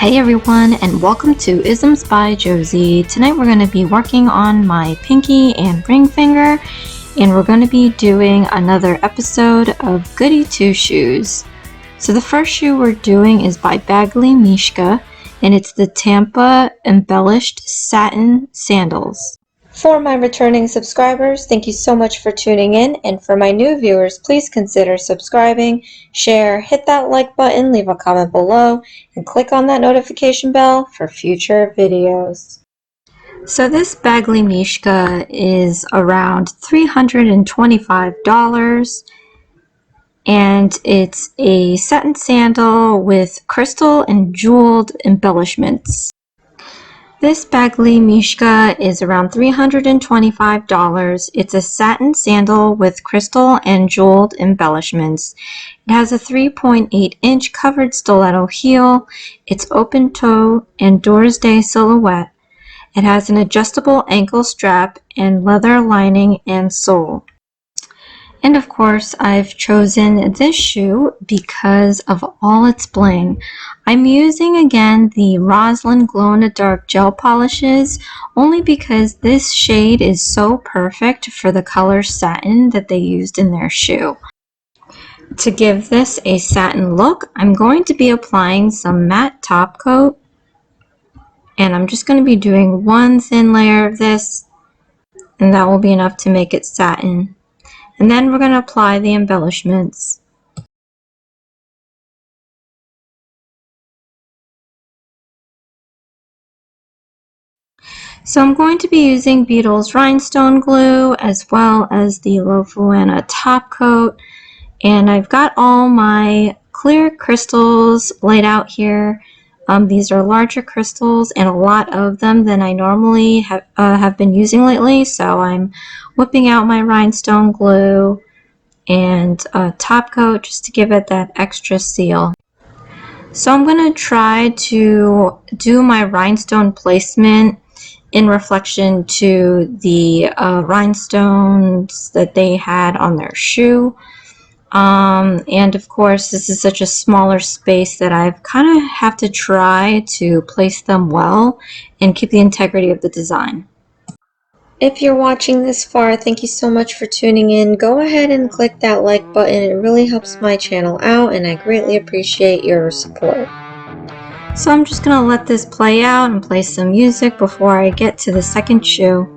Hey everyone, and welcome to Isms by Josie. Tonight we're going to be working on my pinky and ring finger, and we're going to be doing another episode of Goody 2 Shoes. So the first shoe we're doing is by Badgley Mischka, and it's the Tampa Embellished Satin Sandals. For my returning subscribers, thank you so much for tuning in, and for my new viewers, please consider subscribing, share, hit that like button, leave a comment below, and click on that notification bell for future videos. So this Badgley Mischka is around $325, and it's a satin sandal with crystal and jeweled embellishments. This Badgley Mischka is around $325. It's a satin sandal with crystal and jeweled embellishments. It has a 3.8-inch covered stiletto heel. It's open toe and Doors Day silhouette. It has an adjustable ankle strap and leather lining and sole. And of course, I've chosen this shoe because of all its bling. I'm using again the Rosalind glow-in-the-dark gel polishes only because this shade is so perfect for the color satin that they used in their shoe. To give this a satin look, I'm going to be applying some matte top coat, and I'm just going to be doing one thin layer of this, and that will be enough to make it satin. And then we're going to apply the embellishments. So I'm going to be using Beetles Rhinestone glue as well as the Lofuanna top coat. And I've got all my clear crystals laid out here. These are larger crystals and a lot of them than I normally have been using lately. So I'm whipping out my rhinestone glue and top coat just to give it that extra seal. So I'm going to try to do my rhinestone placement in reflection to the rhinestones that they had on their shoe. And of course, this is such a smaller space that I've kind of have to try to place them well and keep the integrity of the design. If you're watching this far, thank you so much for tuning in. Go ahead and click that like button. It really helps my channel out, and I greatly appreciate your support. So I'm just going to let this play out and play some music before I get to the second shoe.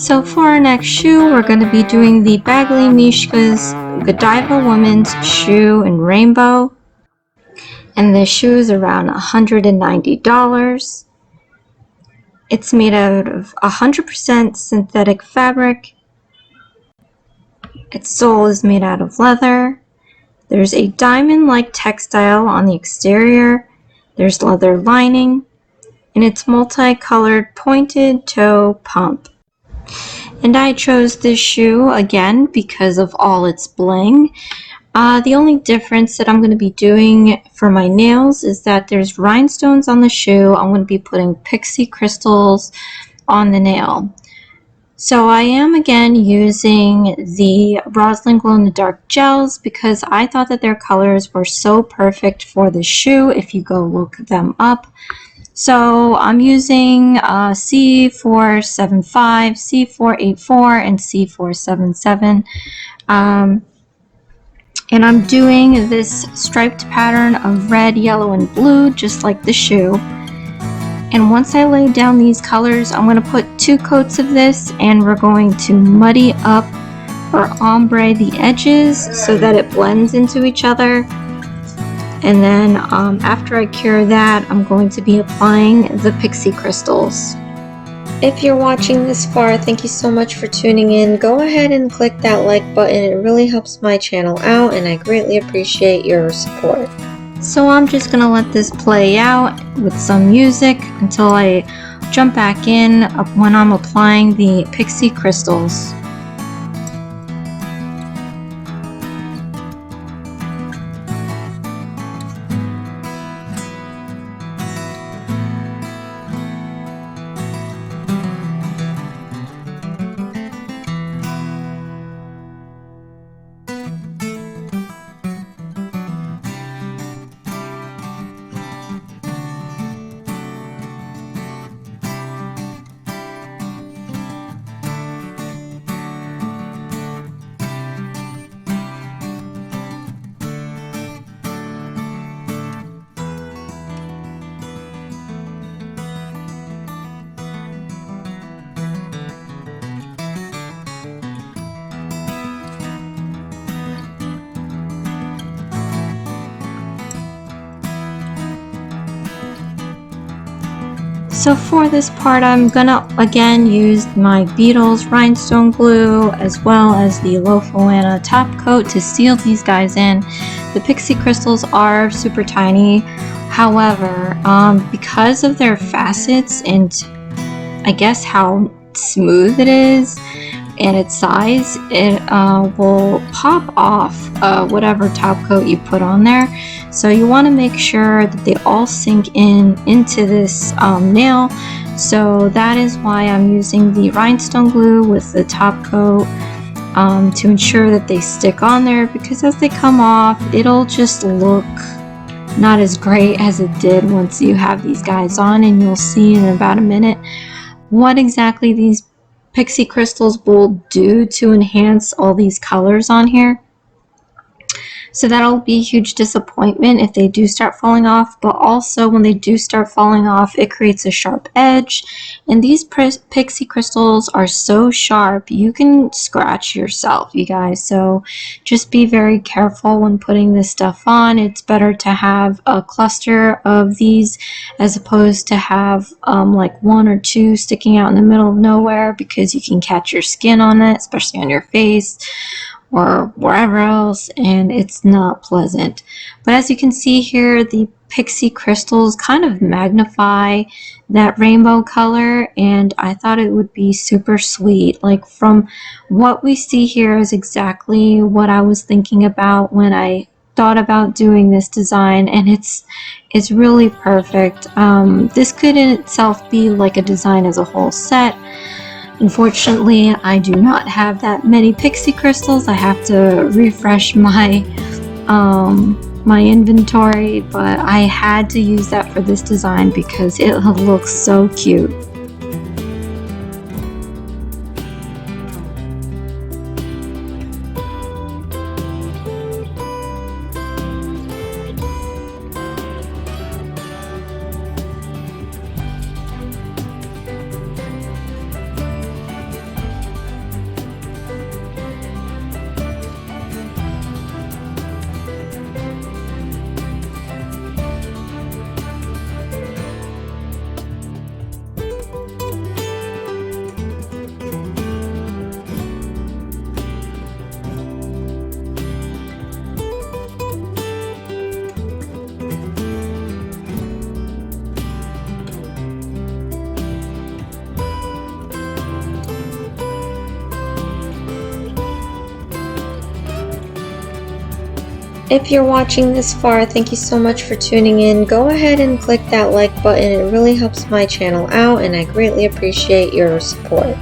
So for our next shoe, we're going to be doing the Badgley Mischka's Godiva women's shoe in rainbow. And this shoe is around $190. It's made out of 100% synthetic fabric. Its sole is made out of leather. There's a diamond-like textile on the exterior. There's leather lining, and it's multicolored pointed toe pump. And I chose this shoe again because of all its bling. The only difference that I'm going to be doing for my nails is that there's rhinestones on the shoe. I'm going to be putting Pixie Crystals on the nail. So I am again using the Rosalind Glow in the Dark gels because I thought that their colors were so perfect for the shoe if you go look them up. So I'm using C475, C484, and C477. And I'm doing this striped pattern of red, yellow, and blue, just like the shoe. And once I lay down these colors, I'm going to put 2 coats of this, and we're going to muddy up or ombre the edges so that it blends into each other. And then after I cure that, I'm going to be applying the Pixie Crystals. If you're watching this far, thank you so much for tuning in. Go ahead and click that like button. It really helps my channel out, and I greatly appreciate your support. So I'm just going to let this play out with some music until I jump back in when I'm applying the Pixie Crystals. So for this part, I'm gonna again use my Beetles rhinestone glue as well as the Lofuanna top coat to seal these guys in. The Pixie Crystals are super tiny, however, because of their facets and I guess how smooth it is and its size, it will pop off whatever top coat you put on there. So you want to make sure that they all sink into this nail. So that is why I'm using the rhinestone glue with the top coat to ensure that they stick on there, because as they come off, it'll just look not as great as it did once you have these guys on, and you'll see in about a minute what exactly these Pixie Crystals will do to enhance all these colors on here. So that'll be a huge disappointment if they do start falling off, but also when they do start falling off, it creates a sharp edge. And these Pixie Crystals are so sharp, you can scratch yourself, you guys. So just be very careful when putting this stuff on. It's better to have a cluster of these as opposed to have like 1 or 2 sticking out in the middle of nowhere, because you can catch your skin on it, especially on your face or wherever else, and it's not pleasant. But as you can see here, the Pixie Crystals kind of magnify that rainbow color, and I thought it would be super sweet. Like, from what we see here is exactly what I was thinking about when I thought about doing this design, and it's really perfect. This could in itself be like a design as a whole set. Unfortunately, I do not have that many Pixie Crystals. I have to refresh my my inventory, but I had to use that for this design because it looks so cute. If you're watching this far, thank you so much for tuning in. Go ahead and click that like button. It really helps my channel out and I greatly appreciate your support.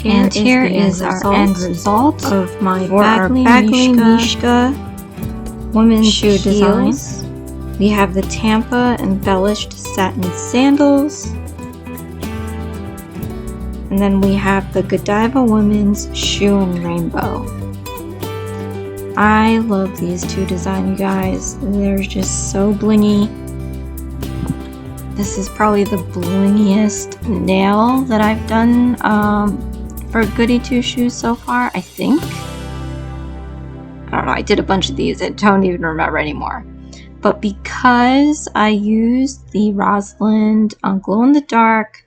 And here is our end result of my Badgley Mischka women's shoe designs. We have the Tampa Embellished Satin Sandals. And then we have the Godiva women's shoe in rainbow. I love these two designs, you guys. They're just so blingy. This is probably the blingiest nail that I've done for Goody 2 shoes so far, I think. I don't know, I did a bunch of these, I don't even remember anymore. But because I used the Rosalind glow-in-the-dark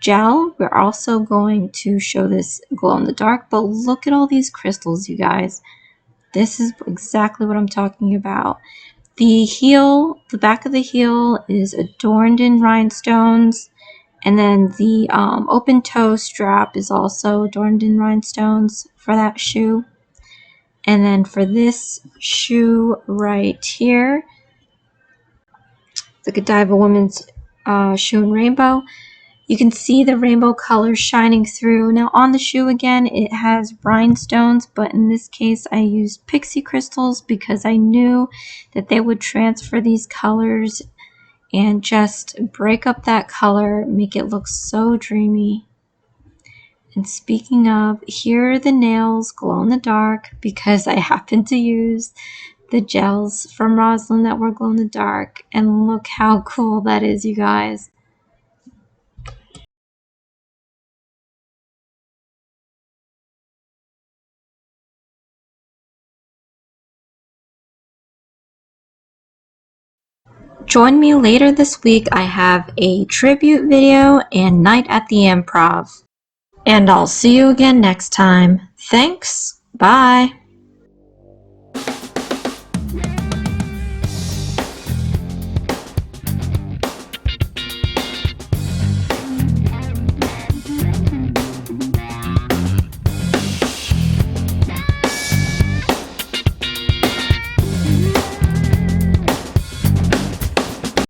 gel, we're also going to show this glow-in-the-dark, but look at all these crystals, you guys. This is exactly what I'm talking about. The heel, the back of the heel is adorned in rhinestones, and then the open toe strap is also adorned in rhinestones for that shoe. And then for this shoe right here, the Godiva women's shoe in rainbow, you can see the rainbow colors shining through. Now on the shoe again, it has rhinestones, but in this case I used Pixie Crystals because I knew that they would transfer these colors and just break up that color, make it look so dreamy. And speaking of, here are the nails glow in the dark because I happened to use the gels from Rosalind that were glow in the dark, and look how cool that is, you guys. Join me later this week. I have a tribute video and night at the improv. And I'll see you again next time. Thanks. Bye.